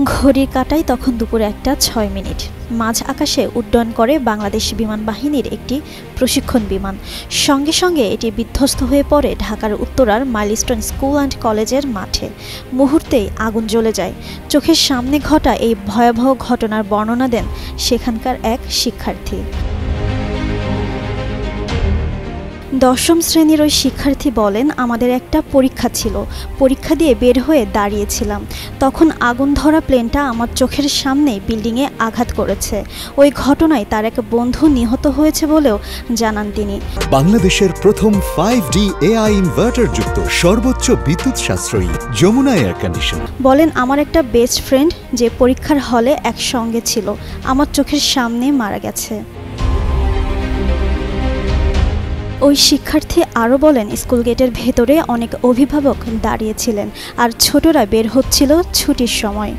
ঘড়ির কাঁটায় তখন দুপুর 1:06। মাঝ আকাশে উড্ডয়ন করে বাংলাদেশ বিমান বাহিনীর একটি প্রশিক্ষণ বিমান। সঙ্গে সঙ্গে এটি বিধ্বস্ত হয়ে পড়ে ঢাকার উত্তরার মাইলস্টোন স্কুল অ্যান্ড কলেজের মাঠে। মুহূর্তেই আগুন জ্বলে যায়। চোখের সামনে ঘটা এই ভয়াবহ ঘটনার বর্ণনা দেন সেখানকার এক শিক্ষার্থী। দশম শ্রেণীর ওই শিক্ষার্থী বলেন, আমাদের একটা পরীক্ষা ছিল। পরীক্ষা দিয়ে বের হয়ে দাঁড়িয়েছিলাম। তখন আগুন ধরা প্লেনটা আমার চোখের সামনেই বিল্ডিংয়ে আঘাত করেছে। ওই ঘটনায় তার এক বন্ধু নিহত হয়েছে বলেও জানান তিনি। বাংলাদেশের প্রথম 5D AI ইনভার্টার যুক্ত সর্বোচ্চ বিদ্যুৎ সাশ্রয়ী যমুনা এয়ার কন্ডিশন। বলেন, আমার একটা বেস্ট ফ্রেন্ড যে পরীক্ষার হলে একসঙ্গে ছিল, আমার চোখের সামনে মারা গেছে। ওই শিক্ষার্থী আরও বলেন, স্কুল গেটের ভেতরে অনেক অভিভাবক দাঁড়িয়েছিলেন আর ছোটরা বের হচ্ছিল ছুটির সময়।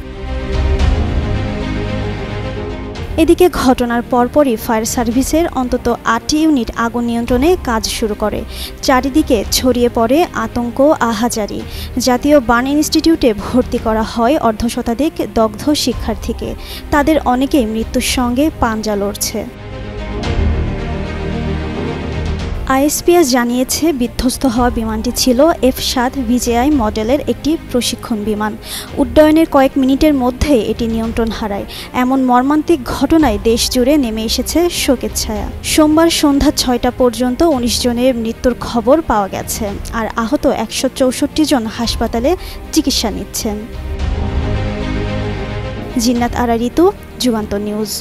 এদিকে ঘটনার পরপরই ফায়ার সার্ভিসের অন্তত 8টি ইউনিট আগুন নিয়ন্ত্রণে কাজ শুরু করে। চারিদিকে ছড়িয়ে পড়ে আতঙ্ক, আহাজারি। জাতীয় বার্ন ইনস্টিটিউটে ভর্তি করা হয় অর্ধশতাধিক দগ্ধ শিক্ষার্থীকে। তাদের অনেকেই মৃত্যুর সঙ্গে পাঞ্জা লড়ছে। আইএসপিএস জানিয়েছে, বিধ্বস্ত হওয়া বিমানটি ছিল F-7 VJI মডেলের একটি প্রশিক্ষণ বিমান। উড্ডয়নের কয়েক মিনিটের মধ্যে এটি নিয়ন্ত্রণ হারায়। এমন মর্মান্তিক ঘটনায় দেশ জুড়ে নেমে এসেছে শোকের ছায়া। সোমবার সন্ধ্যা 6টা পর্যন্ত 19 জনের মৃত্যুর খবর পাওয়া গেছে, আর আহত 164 জন হাসপাতালে চিকিৎসা নিচ্ছেন। জিন্নাত আরা ঋতু, যুগান্তর নিউজ।